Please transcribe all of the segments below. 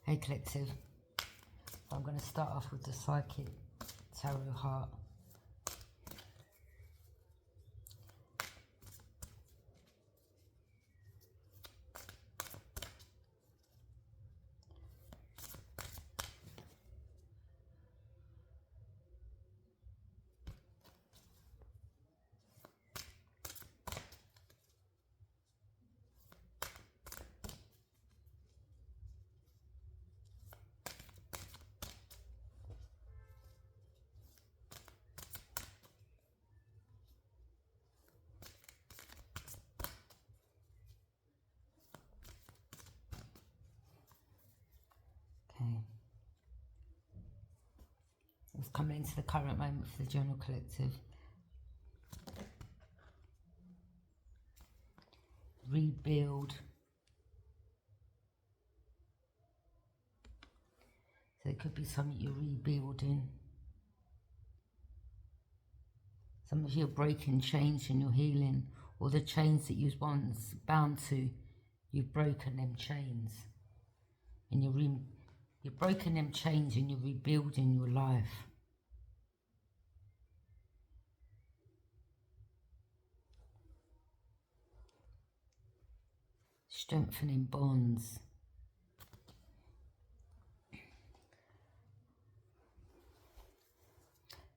Hey collective, so I'm going to start off with the Psychic Tarot Heart. Okay. It's coming into the current moment for the general collective. Rebuild. So it could be something you're rebuilding. Some of you are breaking chains and you're healing. Or the chains that you was once bound to, you've broken them chains. And you're breaking them chains and you're rebuilding your life. Strengthening bonds.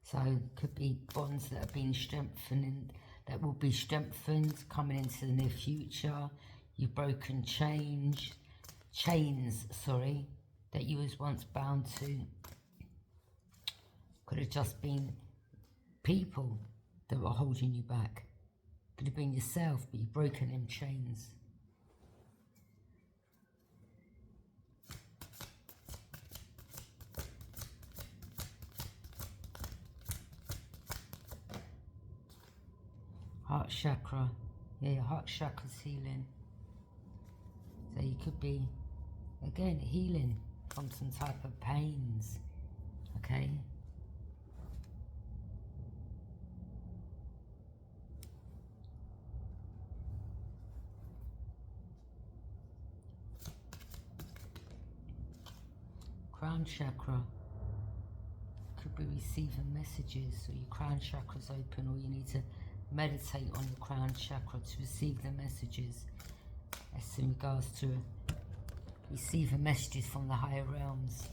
So it could be bonds that have been strengthening, that will be strengthened coming into the near future. You've broken chains, that you was once bound to. Could have just been people that were holding you back. Could have been yourself, but you've broken them chains. Heart chakra. Yeah, your heart chakra's healing. So you could be, again, healing from some type of pains. Okay? Crown chakra. Could be receiving messages, or your crown chakra's open, or you need to meditate on your crown chakra to receive the messages. That's in regards to receiving messages from the higher realms.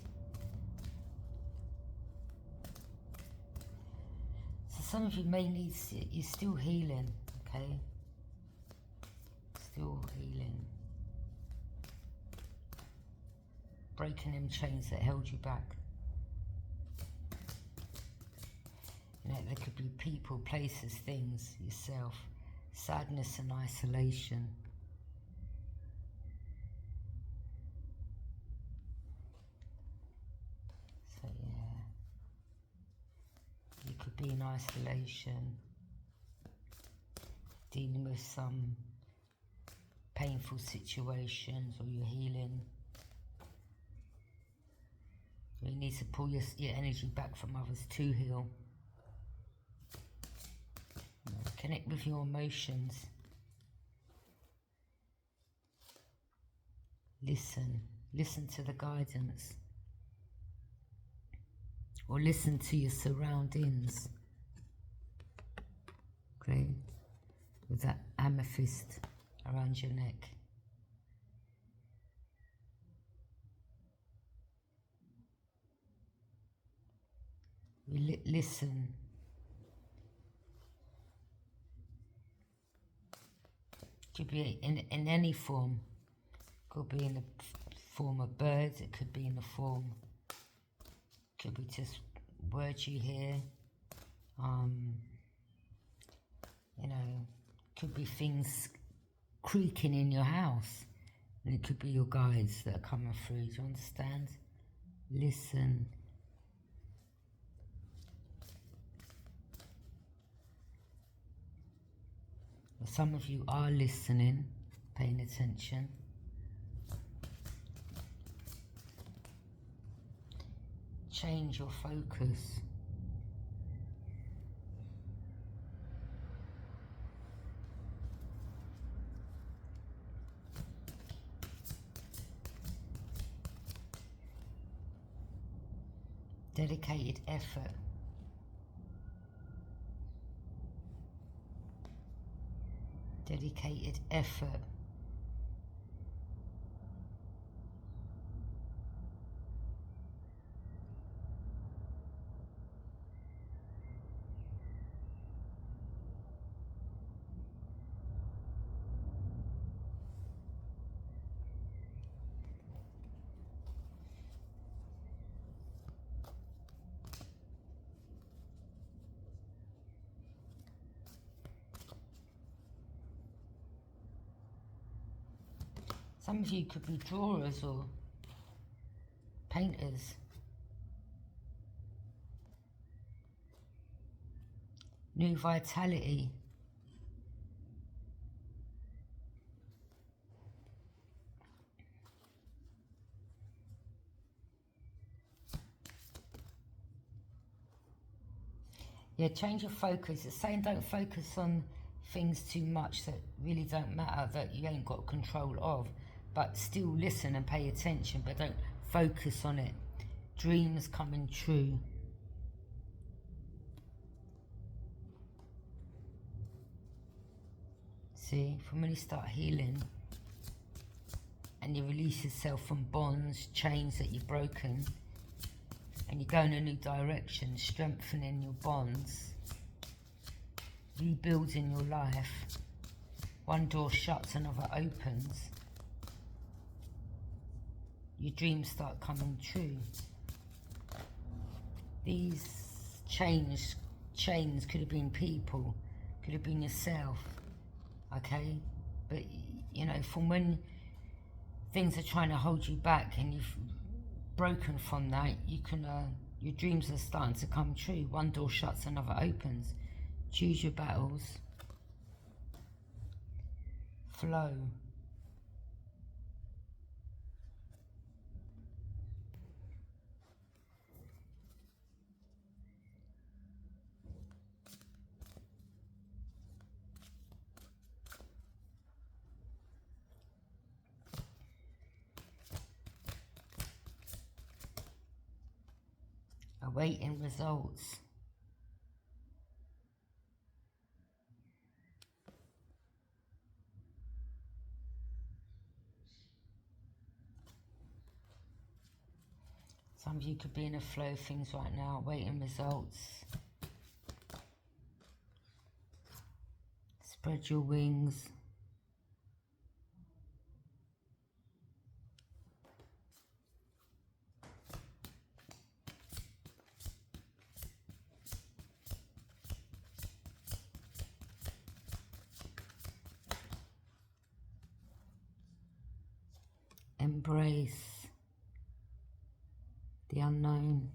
So some of you may need, you're still healing, okay? Still healing. Breaking them chains that held you back. You know, there could be people, places, things, yourself. Sadness and isolation. So yeah. You could be in isolation. Dealing with some painful situations, or you're healing. You need to pull your energy back from others to heal. Connect with your emotions. Listen to the guidance. Or listen to your surroundings. Okay? With that amethyst around your neck. Listen. Could be in any form. Could be in the form of birds. It could be in the form. Could be just words you hear. You know, could be things creaking in your house. And it could be your guides that are coming through. Do you understand? Listen. Some of you are listening, paying attention. Change your focus. dedicated effort. Dedicated effort. Some of you could be drawers or painters. New vitality. Yeah, change your focus. It's saying don't focus on things too much that really don't matter, that you ain't got control of. But still listen and pay attention, but don't focus on it. Dreams coming true. See, from when you start healing and you release yourself from bonds, chains that you've broken, and you go in a new direction, strengthening your bonds, rebuilding your life. One door shuts, another opens. Your dreams start coming true. These chains could have been people, could have been yourself, okay? But, you know, from when things are trying to hold you back and you've broken from that, you can, your dreams are starting to come true. One door shuts, another opens. Choose your battles. Flow. Awaiting results. Some of you could be in a flow of things right now, awaiting results. Spread your wings. Embrace the unknown.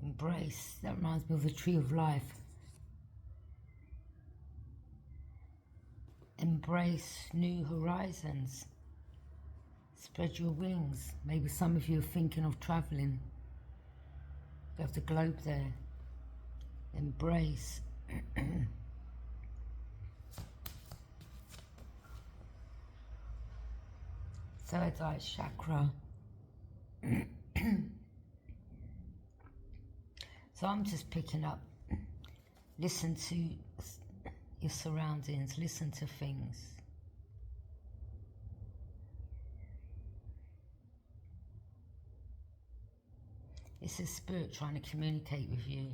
Embrace, that reminds me of the tree of life. Embrace new horizons. Spread your wings. Maybe some of you are thinking of travelling. You have the globe there. Embrace. Third eye chakra. So I'm just picking up. Listen to your surroundings. Listen to things. It's a spirit trying to communicate with you.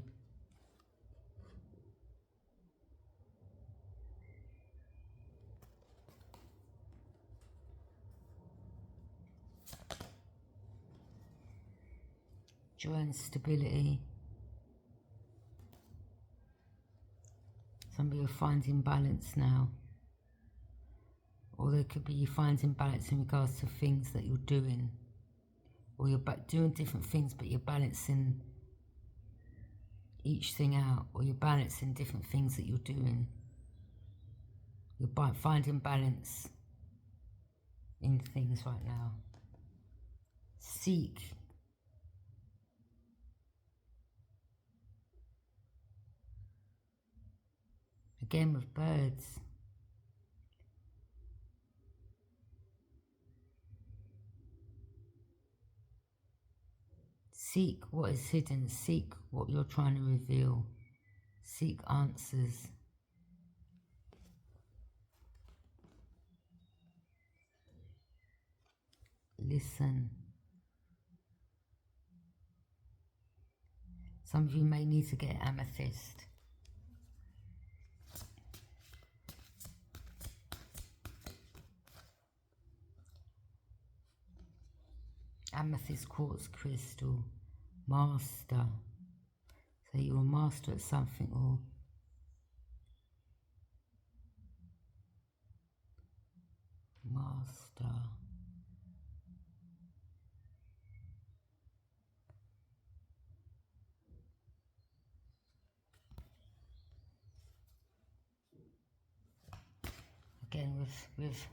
Joy and stability. Some of you are finding balance now. Or there could be you finding balance in regards to things that you're doing. Or you're doing different things, but you're balancing each thing out. Or you're balancing different things that you're doing. You're finding balance in things right now. Seek. A game of birds. Seek what is hidden. Seek what you're trying to reveal. Seek answers. Listen. Some of you may need to get amethyst. Amethyst quartz crystal. Master. So you're a master at something, or master. Again with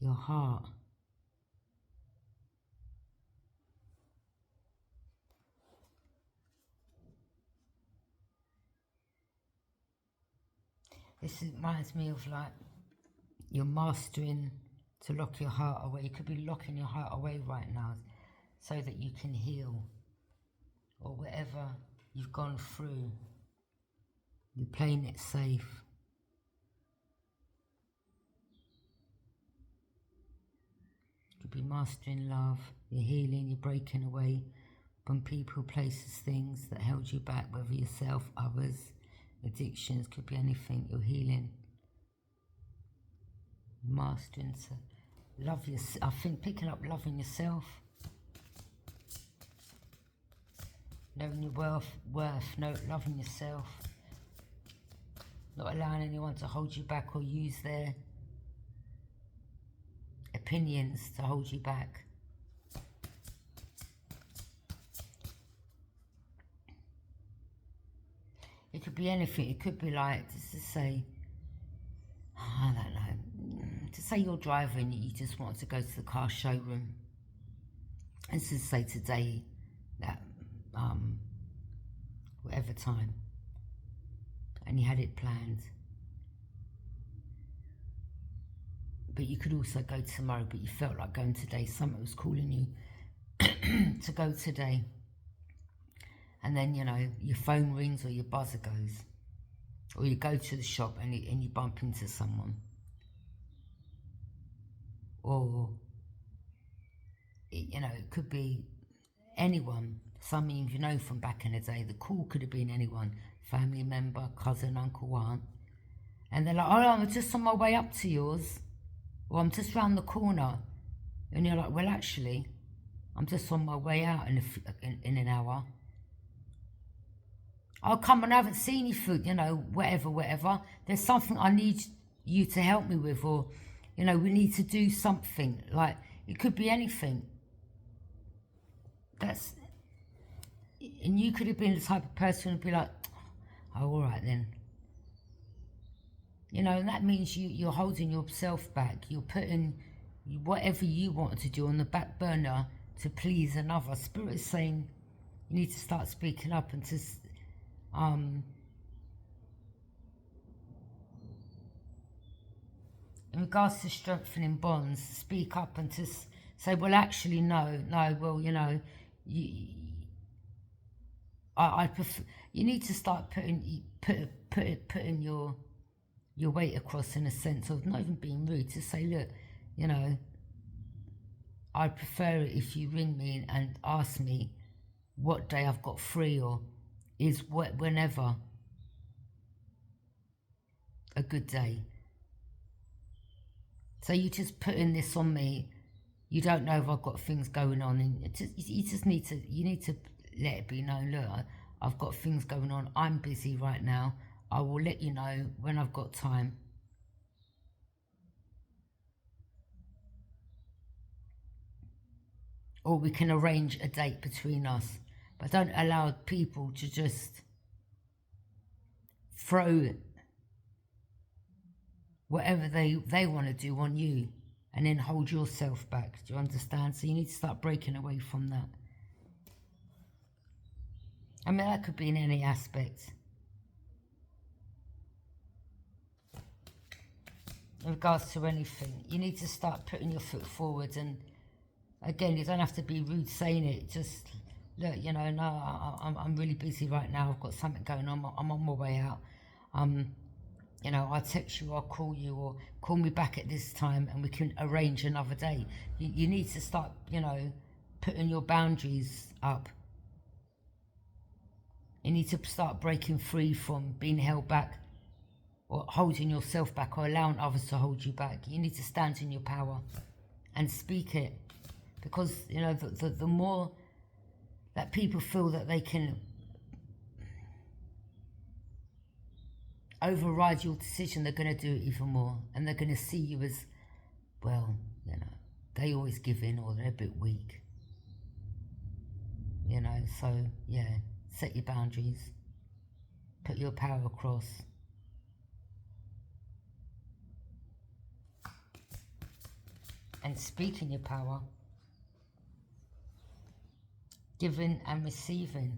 your heart. This reminds me of like you're mastering to lock your heart away. You could be locking your heart away right now so that you can heal, or whatever you've gone through, you're playing it safe. You could be mastering love, you're healing, you're breaking away from people, places, things that held you back, whether yourself, others, addictions, could be anything. You're healing, mastering to love yourself. I think picking up loving yourself, knowing your worth, loving yourself, not allowing anyone to hold you back or use their opinions to hold you back. It could be anything. It could be like, just to say, I don't know, to say you're driving, you just wanted to go to the car showroom, and to say today that whatever time, and you had it planned, but you could also go tomorrow, but you felt like going today. Something was calling you to go today, and then, you know, your phone rings or your buzzer goes, or you go to the shop and you bump into someone, or you know, it could be anyone. Some of you know from back in the day, the call could have been anyone, family member, cousin, uncle, aunt, and they're like, oh, I'm just on my way up to yours, or I'm just round the corner, and you're like, well, actually, I'm just on my way out in an hour. Oh, come on, I haven't seen you for, you know, whatever. There's something I need you to help me with, or, you know, we need to do something. Like, it could be anything. And you could have been the type of person who'd be like, oh, all right then. You know, and that means you're holding yourself back. You're putting whatever you want to do on the back burner to please another. Spirit is saying you need to start speaking up and to, in regards to strengthening bonds, speak up and to say, well, actually, no, well, you know, I prefer, you need to start putting your weight across, in a sense of not even being rude, to say, look, you know, I'd prefer it if you ring me and ask me what day I've got free, or is whenever a good day. So you just putting this on me. You don't know if I've got things going on, and you need to let it be known. Look, I've got things going on. I'm busy right now. I will let you know when I've got time. Or we can arrange a date between us. But don't allow people to just throw whatever they want to do on you, and then hold yourself back. Do you understand? So you need to start breaking away from that. I mean, that could be in any aspect. in regards to anything. You need to start putting your foot forward, and again, you don't have to be rude saying it. Just look, you know, no, I'm really busy right now. I've got something going on. I'm on my way out. You know, I'll text you, I'll call you, or call me back at this time and we can arrange another day. You need to start, you know, putting your boundaries up. You need to start breaking free from being held back or holding yourself back or allowing others to hold you back. You need to stand in your power and speak it. Because, you know, the more that people feel that they can override your decision, they're going to do it even more, and they're going to see you as, well, you know, they always give in, or they're a bit weak, you know. So yeah, set your boundaries, put your power across, and speak in your power, giving and receiving.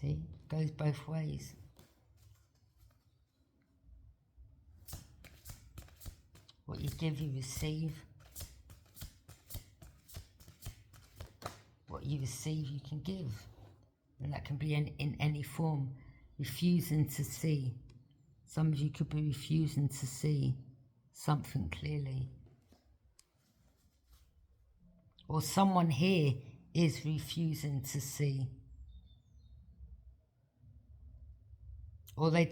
See, goes both ways. What you give, you receive. What you receive, you can give. And that can be in any form. Refusing to see. Some of you could be refusing to see something clearly. Or someone here is refusing to see. Or they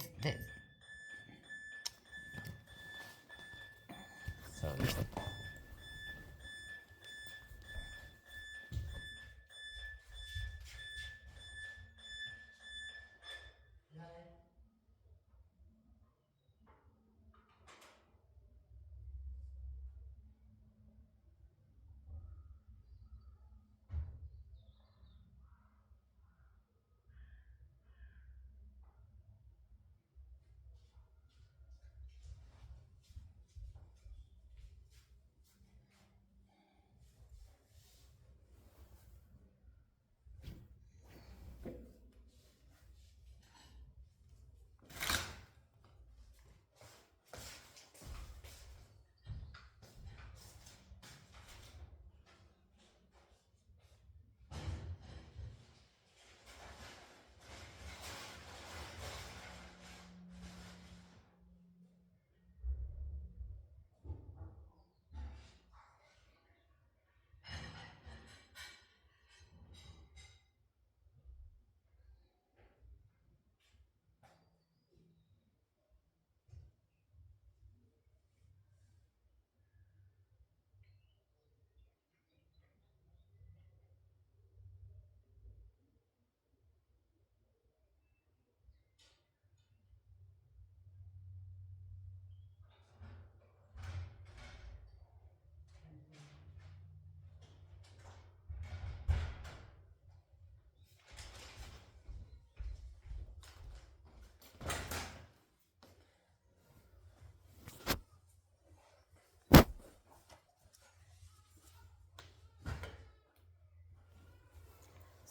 sorry.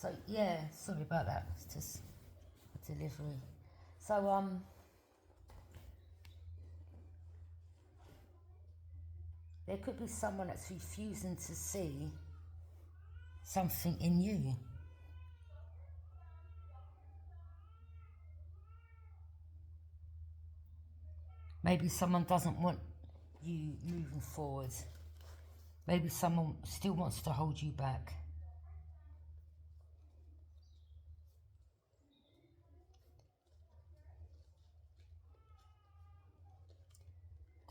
So yeah, sorry about that. It's just a delivery. So there could be someone that's refusing to see something in you. Maybe someone doesn't want you moving forward. Maybe someone still wants to hold you back.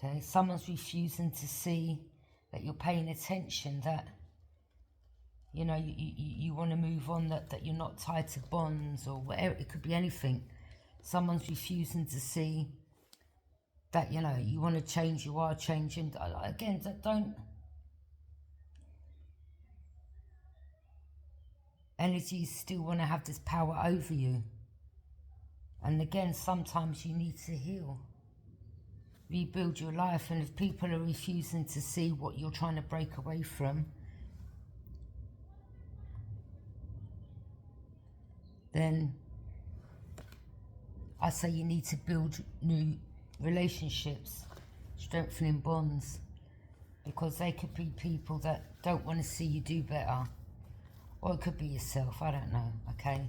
Okay, someone's refusing to see that you're paying attention, that, you know, you want to move on, that you're not tied to bonds or whatever. It could be anything. Someone's refusing to see that, you know, you want to change, you are changing. Again, don't... Energies still want to have this power over you. And again, sometimes you need to heal. Rebuild your life, and if people are refusing to see what you're trying to break away from, then I say you need to build new relationships, strengthening bonds, because they could be people that don't want to see you do better, or it could be yourself, I don't know, okay?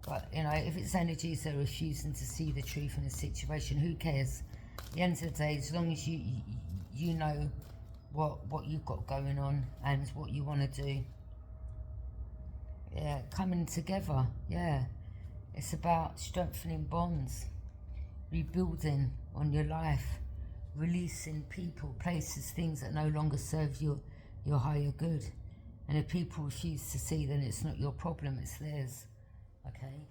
But, you know, if it's energies that are refusing to see the truth in a situation, who cares? At the end of the day, as long as you know what you've got going on and what you want to do, yeah, coming together, yeah. It's about strengthening bonds, rebuilding on your life, releasing people, places, things that no longer serve your higher good. And if people refuse to see, then it's not your problem, it's theirs. Okay?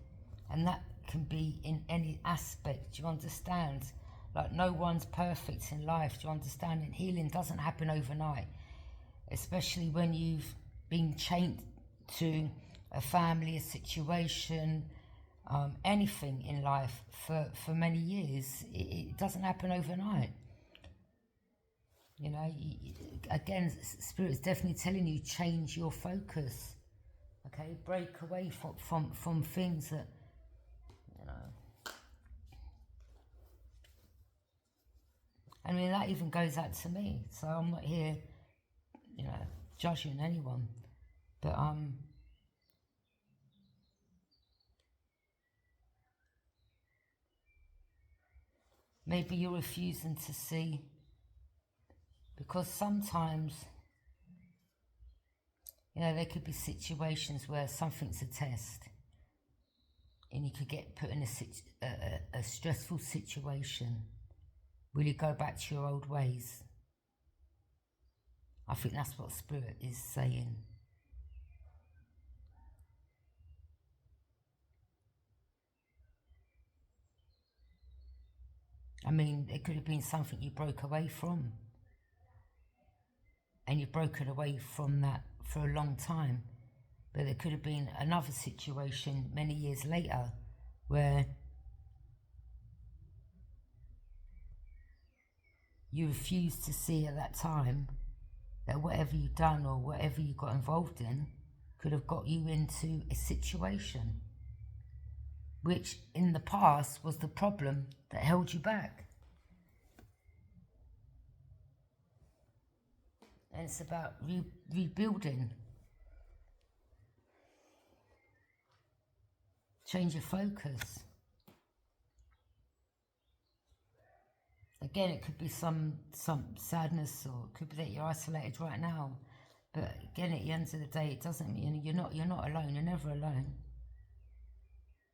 And that can be in any aspect, do you understand? Like, no one's perfect in life, do you understand? And healing doesn't happen overnight, especially when you've been chained to a family, a situation, anything in life for many years. It doesn't happen overnight. You know, again, Spirit's definitely telling you, change your focus. Okay, break away from things that, you know. I mean, that even goes out to me. So I'm not here, you know, judging anyone. But maybe you're refusing to see, because sometimes, you know, there could be situations where something's a test and you could get put in a stressful situation. Will you go back to your old ways? I think that's what Spirit is saying. I mean, it could have been something you broke away from. And you've broken away from that for a long time. But there could have been another situation many years later where you refused to see at that time that whatever you've done or whatever you got involved in could have got you into a situation which in the past was the problem that held you back. And it's about rebuilding. Change your focus. Again, it could be some sadness, or it could be that you're isolated right now. But again, at the end of the day, it doesn't mean you're not alone. You're never alone.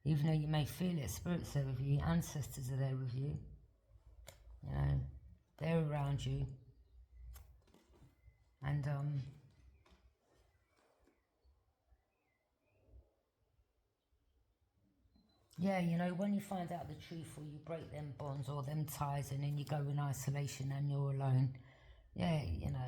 Even though you may feel it, Spirit's there with you, ancestors are there with you. You know, they're around you. And yeah, you know, when you find out the truth, or you break them bonds or them ties, and then you go in isolation and you're alone, yeah, you know,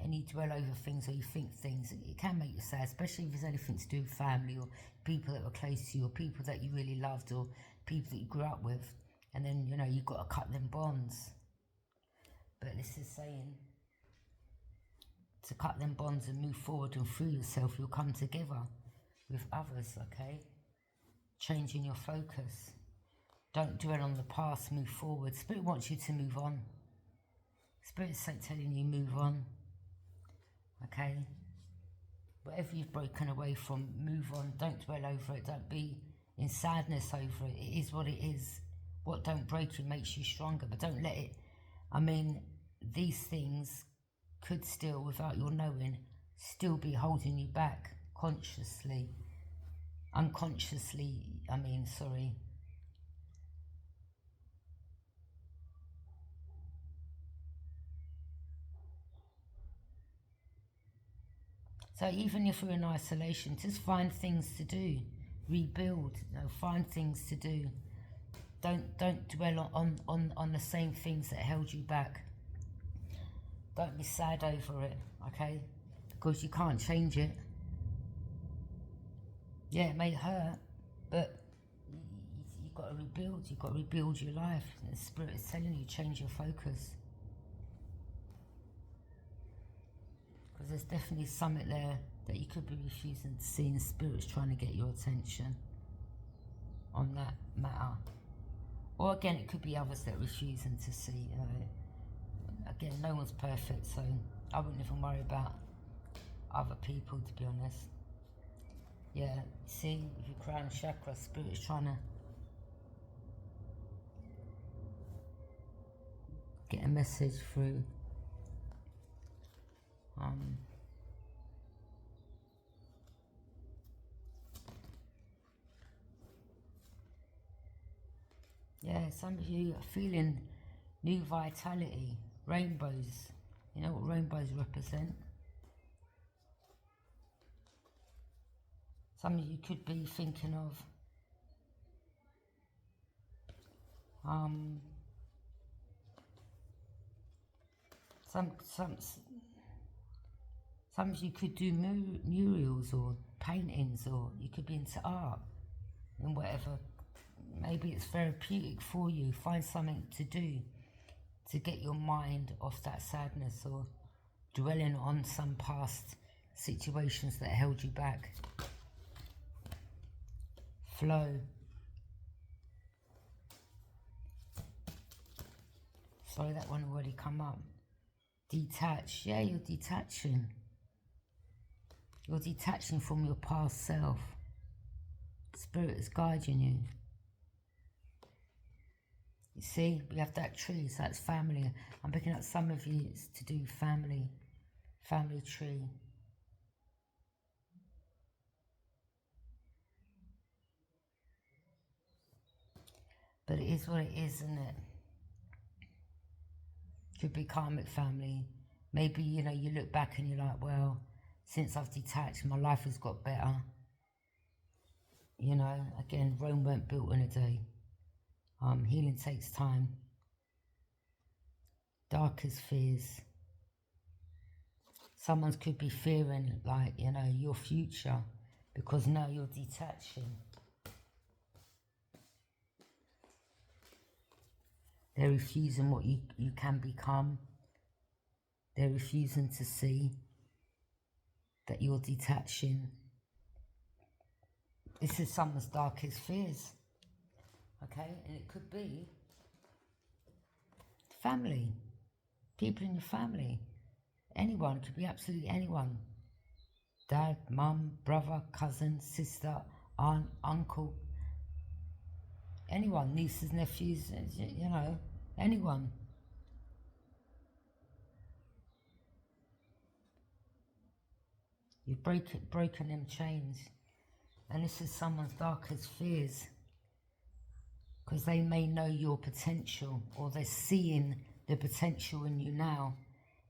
and you dwell over things or you think things, it can make you sad, especially if there's anything to do with family or people that were close to you or people that you really loved or people that you grew up with. And then, you know, you've got to cut them bonds. But this is saying to cut them bonds and move forward, and through yourself you'll come together with others, okay? Changing your focus. Don't dwell on the past, move forward. Spirit wants you to move on. Spirit's telling you move on. Okay? Whatever you've broken away from, move on. Don't dwell over it. Don't be in sadness over it. It is what it is. What don't break you makes you stronger. But don't let it, I mean, these things could still, without your knowing, still be holding you back consciously. Unconsciously, I mean, sorry. So even if you're in isolation, just find things to do. Rebuild, you know, find things to do. Don't dwell on the same things that held you back. Don't be sad over it, okay? Because you can't change it. Yeah, it may hurt, but you've got to rebuild. You've got to rebuild your life. And the Spirit is telling you, change your focus. Because there's definitely something there that you could be refusing to see, and the Spirit's trying to get your attention. on that matter. Or again, it could be others that are refusing to see. Again, no one's perfect, so I wouldn't even worry about other people, to be honest. Yeah, see, if your crown chakra, Spirit's trying to get a message through. Yeah, some of you are feeling new vitality, rainbows. You know what rainbows represent? Some of you could be thinking of some of you could do murals or paintings, or you could be into art and whatever. Maybe it's therapeutic for you. Find something to do to get your mind off that sadness, or dwelling on some past situations that held you back. Flow. Sorry, that one already come up. Detach. Yeah, you're detaching. You're detaching from your past self. Spirit is guiding you. You see, we have that tree, so that's family. I'm picking up some of you, it's to do family tree. But it is what it is, isn't it? Could be karmic family. Maybe, you know, you look back and you're like, well, since I've detached, my life has got better. You know, again, Rome weren't built in a day. Healing takes time. Darkest fears. Someone could be fearing, like, you know, your future, because now you're detaching. They're refusing what you can become. They're refusing to see that you're detaching. This is someone's darkest fears. Okay, and it could be family, people in your family, anyone, it could be absolutely anyone. Dad, mum, brother, cousin, sister, aunt, uncle, anyone, nieces, nephews, you know, anyone. You've broken them chains. And this is someone's darkest fears, because they may know your potential, or they're seeing the potential in you now.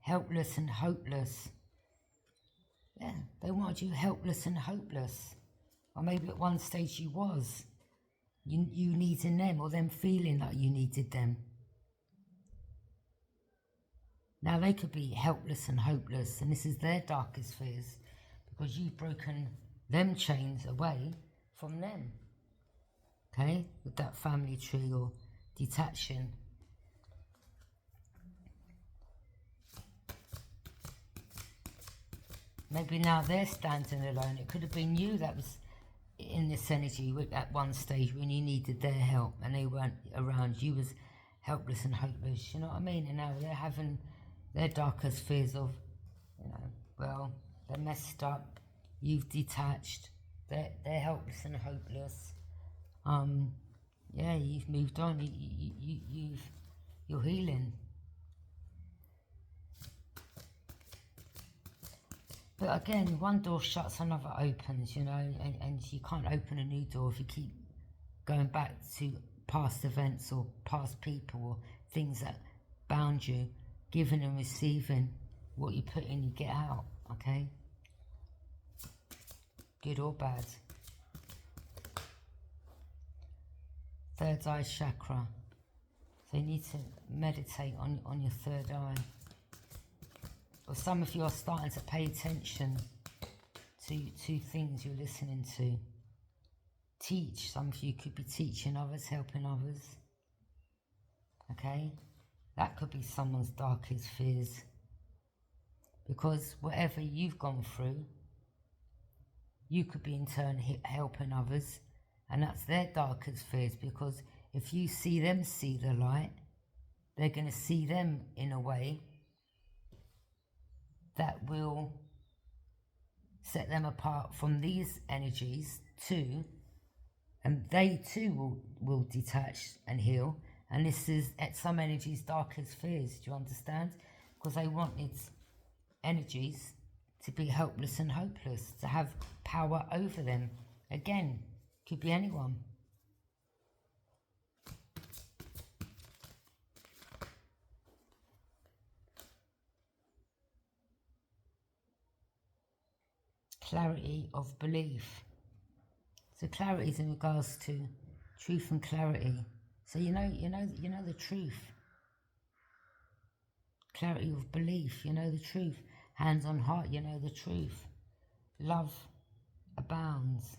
Helpless and hopeless. Yeah, they wanted you helpless and hopeless. Or maybe at one stage you was. You needing them, or them feeling like you needed them. Now they could be helpless and hopeless, and this is their darkest fears, because you've broken them chains away from them. Okay, with that family tree or detaching. Maybe now they're standing alone. It could have been you that was in this energy at one stage when you needed their help and they weren't around. You was helpless and hopeless, you know what I mean? And now they're having their darkest fears of, you know, well, they're messed up, you've detached, they're helpless and hopeless. Yeah, you've moved on, you're healing. But again, one door shuts, another opens, you know, and you can't open a new door if you keep going back to past events or past people or things that bound you. Giving and receiving, what you put in, you get out, okay? Good or bad. Third eye chakra. So you need to meditate on your third eye. Or some of you are starting to pay attention to things you're listening to. Teach. Some of you could be teaching others, helping others. Okay? That could be someone's darkest fears. Because whatever you've gone through, you could be in turn helping others, And that's their darkest fears, because if you see them see the light, they're going to see them in a way that will set them apart from these energies too, and they too will detach and heal. And this is at some energies' darkest fears. Do you understand? Because they wanted energies to be helpless and hopeless, to have power over them. Again, could be anyone. Clarity of belief. So clarity is in regards to truth and clarity. So you know the truth. Clarity of belief, you know the truth. Hands on heart, you know the truth. Love abounds.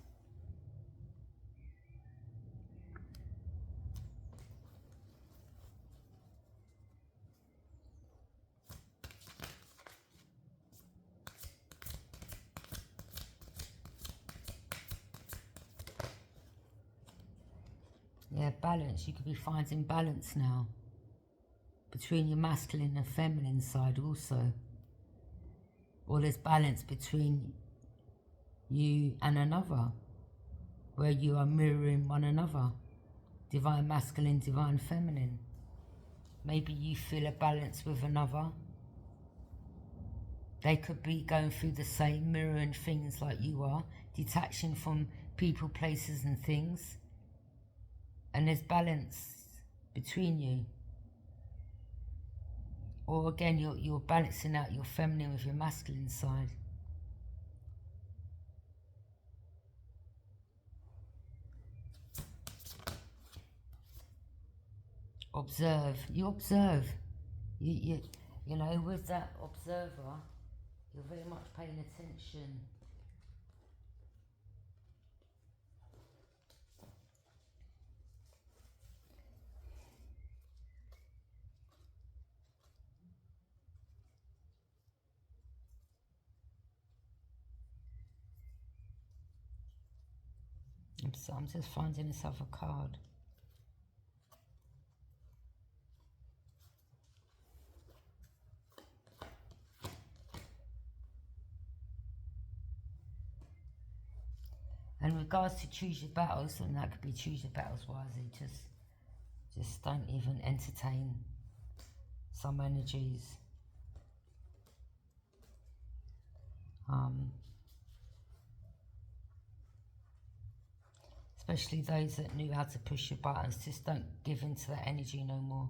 Yeah, balance. You could be finding balance now between your masculine and feminine side also. Or there's balance between you and another, where you are mirroring one another. Divine masculine, divine feminine. Maybe you feel a balance with another. They could be going through the same, mirroring things like you are, detaching from people, places and things. And there's balance between you. Or again, you're balancing out your feminine with your masculine side. Observe. You observe. You know, with that observer, you're very much paying attention. So I'm just finding this other card. And in regards to choose your battles, and that could be choose your battles wisely, just don't even entertain some energies. Especially those that knew how to push your buttons, just don't give into that energy no more.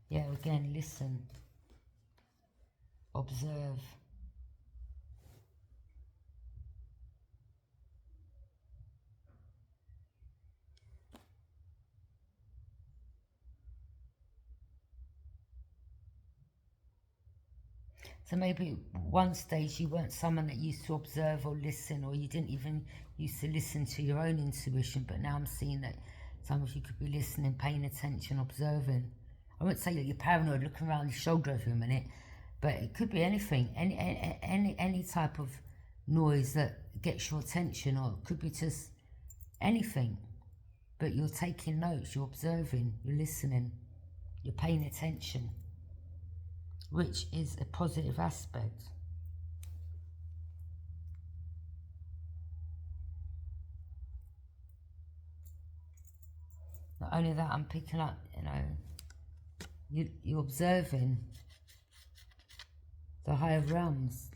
Yeah, again, listen, observe. So maybe one stage you weren't someone that used to observe or listen, or you didn't even used to listen to your own intuition, but now I'm seeing that some of you could be listening, paying attention, observing. I wouldn't say that you're paranoid, looking around your shoulder every minute, but it could be anything, any type of noise that gets your attention, or it could be just anything. But you're taking notes, you're observing, you're listening, you're paying attention, which is a positive aspect. Not only that, I'm picking up, you're observing the higher realms.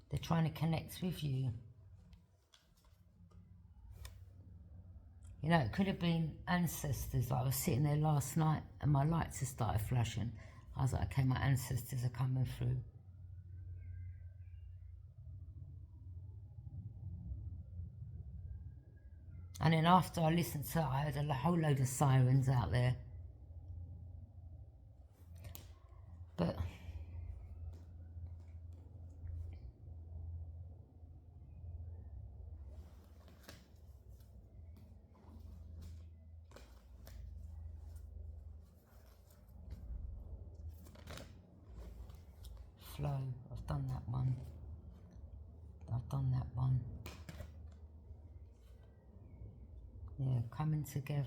They're trying to connect with you. You know, it could have been ancestors. Like I was sitting there last night and my lights just started flashing. I was like, okay, my ancestors are coming through. And then after I listened to it, I heard a whole load of sirens out there. But flow, I've done that one. I've done that one. Yeah, coming together.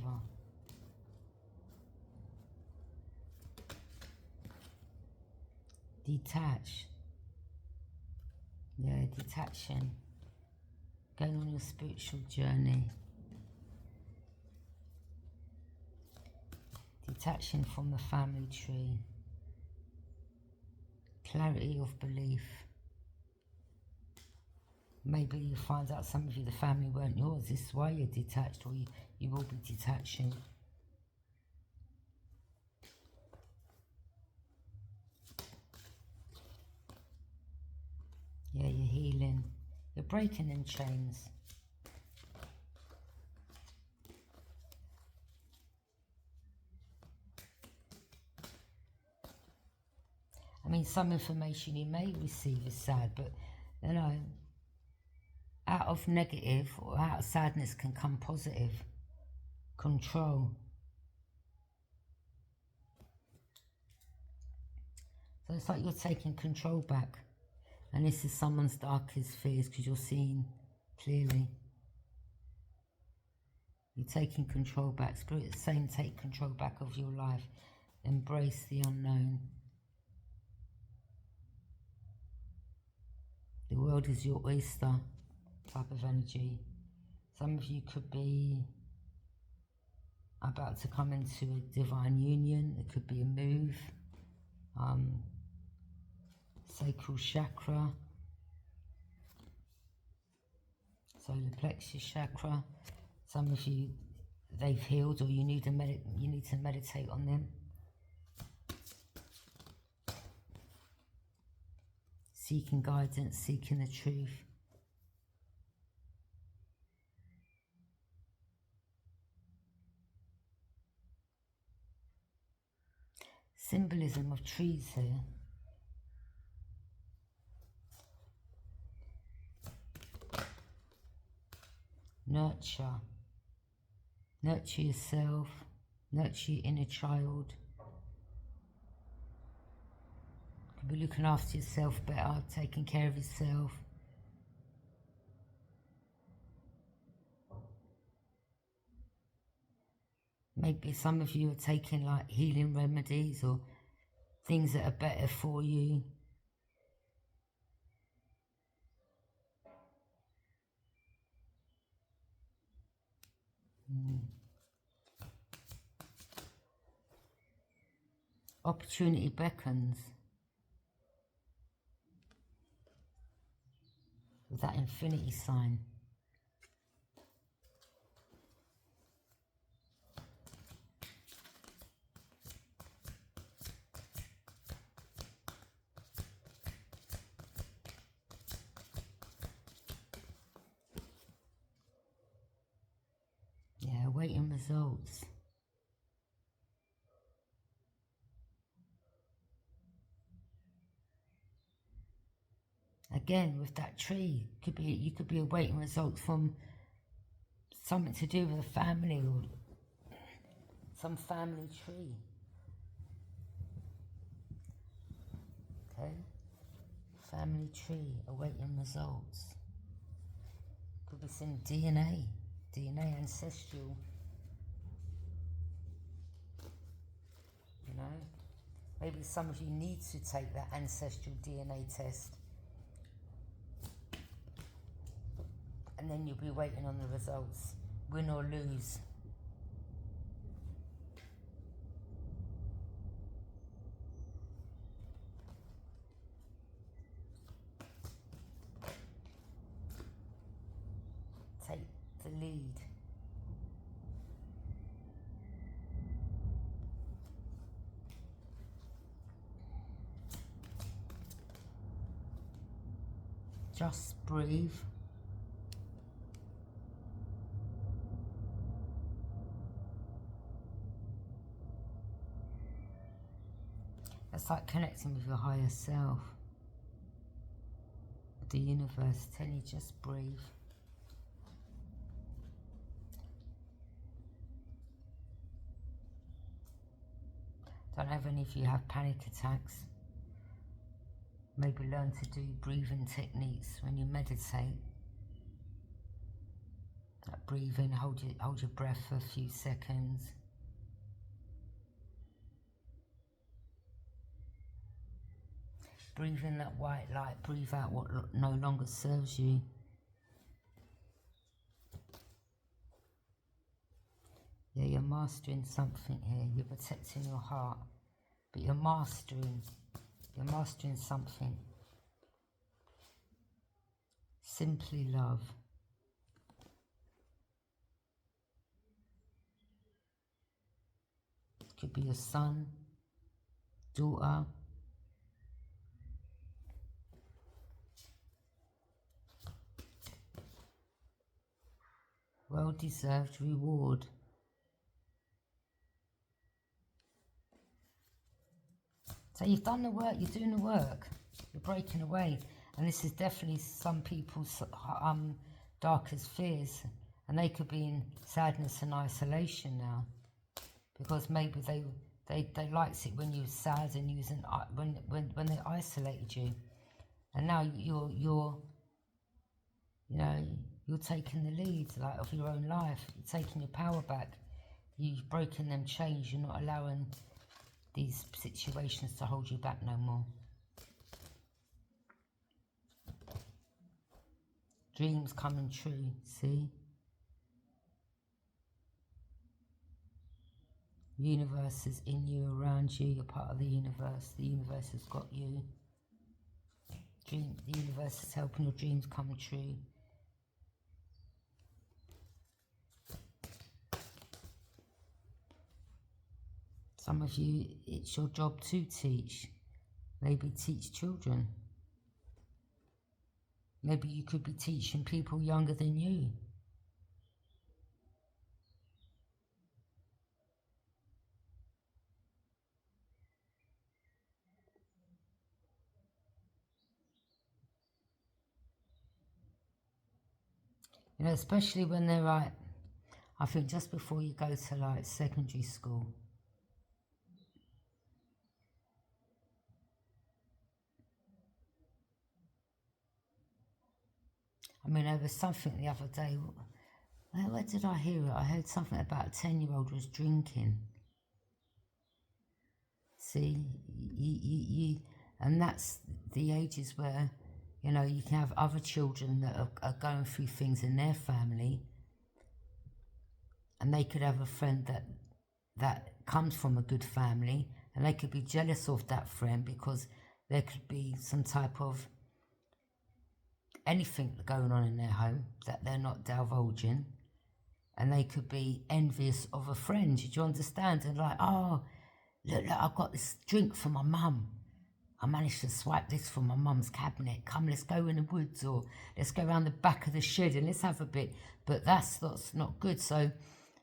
Detach. Yeah, detaching. Going on your spiritual journey. Detaching from the family tree. Clarity of belief. Maybe you find out some of you, the family weren't yours. This is why you're detached, or you will be detaching. Yeah, you're healing. You're breaking them chains. I mean, some information you may receive is sad, but, you know, out of negative or out of sadness can come positive. Control. So it's like you're taking control back. And this is someone's darkest fears because you're seeing clearly. You're taking control back. Spirit is saying take control back of your life. Embrace the unknown. The world is your oyster type of energy. Some of you could be about to come into a divine union. It could be a move. Sacral chakra. Solar plexus chakra. Some of you, they've healed, or you need to meditate on them. Seeking guidance, seeking the truth. Symbolism of trees here. Nurture. Nurture yourself. Nurture your inner child. Could be looking after yourself better, taking care of yourself. Maybe some of you are taking like healing remedies or things that are better for you. Opportunity beckons. With that infinity sign. Yeah, awaiting results. Again, with that tree, you could be awaiting results from something to do with a family or some family tree. Okay? Family tree, awaiting results. Could be some DNA ancestral. You know? Maybe some of you need to take that ancestral DNA test. And then you'll be waiting on the results. Win or lose. Take the lead. Just breathe. It's like connecting with your higher self. The universe telling you just breathe. Don't have any of you have panic attacks. Maybe learn to do breathing techniques when you meditate. Breathe in, hold your breath for a few seconds. Breathe in that white light, breathe out what no longer serves you. Yeah, you're mastering something here. You're protecting your heart, but you're mastering something. Simply love. It could be your son, daughter. Well-deserved reward. So you've done the work, you're doing the work, you're breaking away. And this is definitely some people's darkest fears. And they could be in sadness and isolation now. Because maybe they liked it when you were sad and you was when they isolated you. And now you're taking the lead like of your own life. You're taking your power back. You've broken them chains. You're not allowing these situations to hold you back no more. Dreams coming true, see? The universe is in you, around you. You're part of the universe. The universe has got you. The universe is helping your dreams come true. Some of you, it's your job to teach. Maybe teach children. Maybe you could be teaching people younger than you. You know, especially when they're like, I think just before you go to like secondary school. I mean, there was something the other day. Where did I hear it? I heard something about a 10-year-old was drinking. See, and that's the ages where, you know, you can have other children that are going through things in their family, and they could have a friend that comes from a good family, and they could be jealous of that friend because there could be some type of anything going on in their home that they're not divulging, and they could be envious of a friend. Do you understand? And like, oh, look, I've got this drink for my mum. I managed to swipe this from my mum's cabinet. Come, let's go in the woods, or let's go around the back of the shed and let's have a bit. But that's not good. So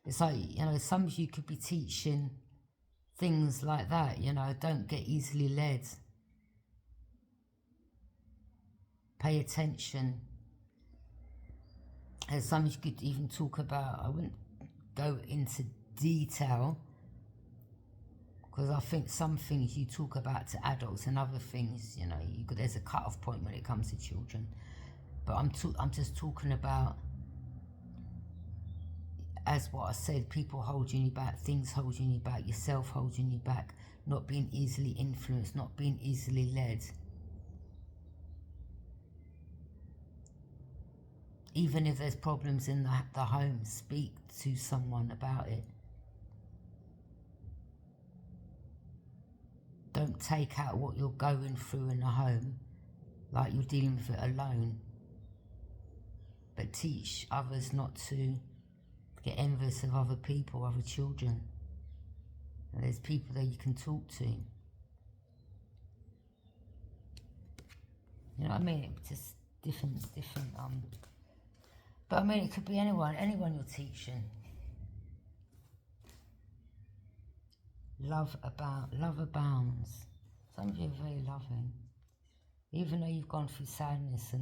it's like, you know, some of you could be teaching things like that, you know, don't get easily led. Pay attention. And some of you could even talk about, I wouldn't go into detail, because I think some things you talk about to adults and other things, you know, there's a cut-off point when it comes to children. But I'm just talking about, as what I said, people holding you back, things holding you back, yourself holding you back, not being easily influenced, not being easily led. Even if there's problems in the home, speak to someone about it. Don't take out what you're going through in the home like you're dealing with it alone. But teach others not to get envious of other people, other children. And there's people that you can talk to. You know what I mean? Just different. But I mean, it could be anyone you're teaching. Love abounds. Some of you are very loving. Even though you've gone through sadness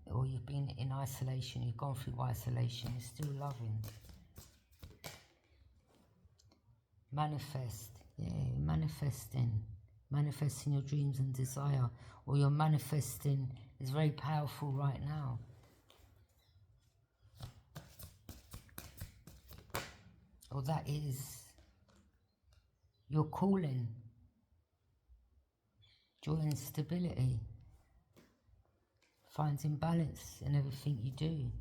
or you've been in isolation, you've gone through isolation, you're still loving. Manifest. Yeah, manifesting your dreams and desire, or you're manifesting is very powerful right now. or that is your calling. Joy and stability. Finding balance in everything you do.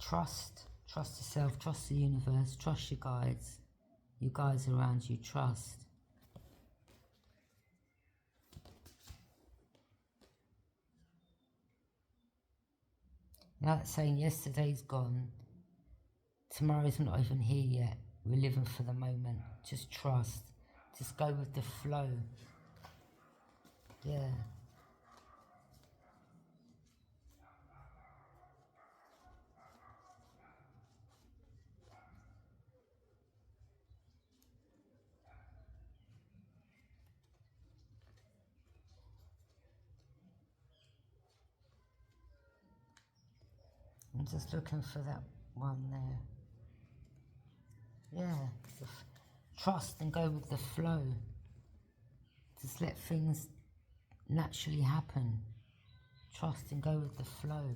Trust yourself, trust the universe, trust your guides around you, trust. Like saying yesterday's gone, tomorrow's not even here yet, we're living for the moment. Just trust, just go with the flow. Yeah. I'm just looking for that one there. Yeah, trust and go with the flow. Just let things naturally happen. Trust and go with the flow.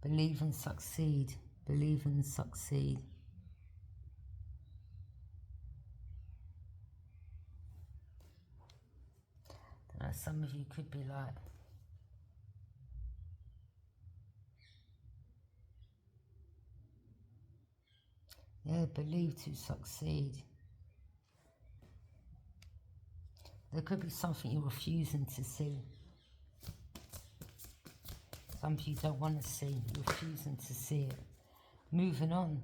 Believe and succeed. Believe and succeed. Some of you could be like, yeah, believe to succeed. There could be something you're refusing to see. Some of you don't want to see, you're refusing to see it. Moving on.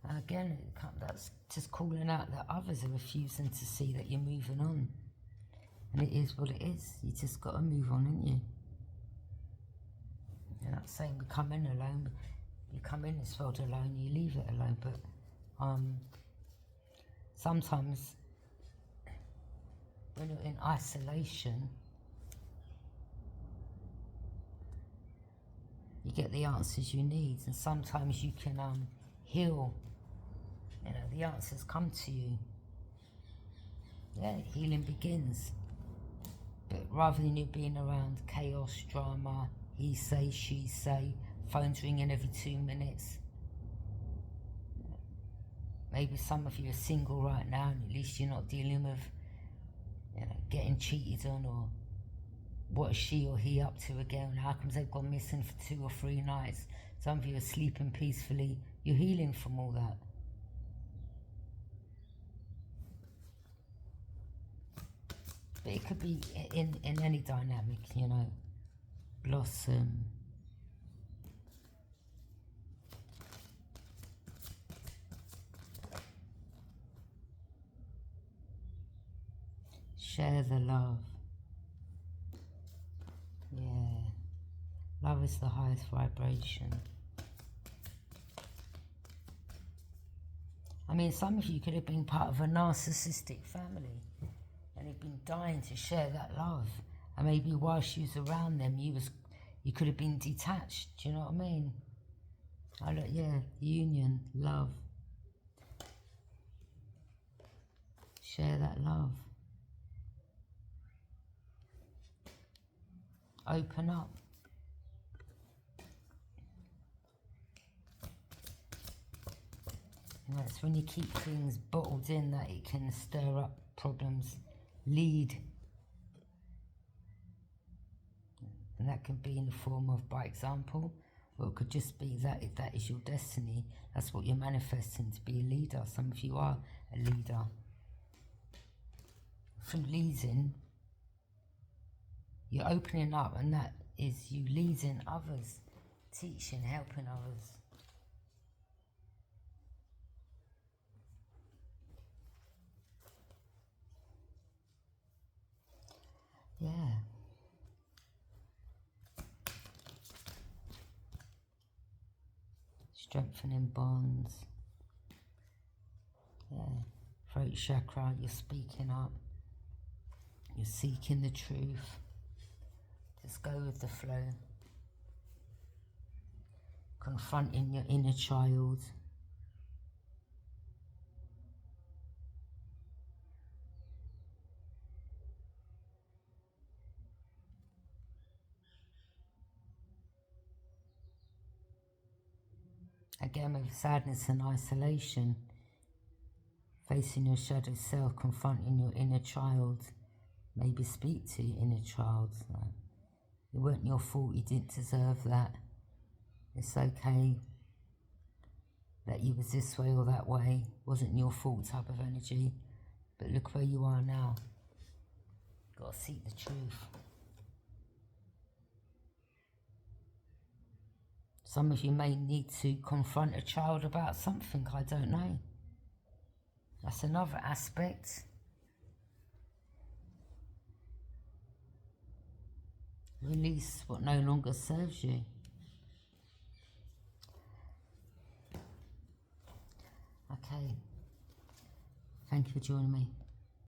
And again, that's just calling out that others are refusing to see that you're moving on. And it is what it is. You just got to move on, ain't you? You're not saying we come in alone. You come in this world alone, you leave it alone. But sometimes when you're in isolation, you get the answers you need. And sometimes you can heal. You know, the answers come to you. Yeah, healing begins. But rather than you being around chaos, drama, he say, she say, phones ringing every 2 minutes. Maybe some of you are single right now, and at least you're not dealing with, you know, getting cheated on, or what is she or he up to again? How comes they've gone missing for 2 or 3 nights? Some of you are sleeping peacefully. You're healing from all that. But it could be in any dynamic, you know. Blossom. Share the love. Yeah. Love is the highest vibration. I mean, some of you could have been part of a narcissistic family and have been dying to share that love. And maybe while she was around them, you could have been detached. Do you know what I mean? Yeah, union, love. Share that love. Open up. You know, it's when you keep things bottled in that it can stir up problems. Lead. And that can be in the form of, by example, or it could just be that if that is your destiny, that's what you're manifesting, to be a leader. Some of you are a leader. Through leading, you're opening up, and that is you leading others, teaching, helping others. Yeah. Strengthening bonds. throat chakra, you're speaking up. You're seeking the truth. Just go with the flow. Confronting your inner child. Again, with sadness and isolation, facing your shadow self, confronting your inner child. Maybe speak to your inner child. Like, it weren't your fault, you didn't deserve that. It's okay that you was this way or that way. Wasn't your fault type of energy. But look where you are now. Gotta seek the truth. Some of you may need to confront a child about something, I don't know. That's another aspect. Release what no longer serves you. Okay. Thank you for joining me.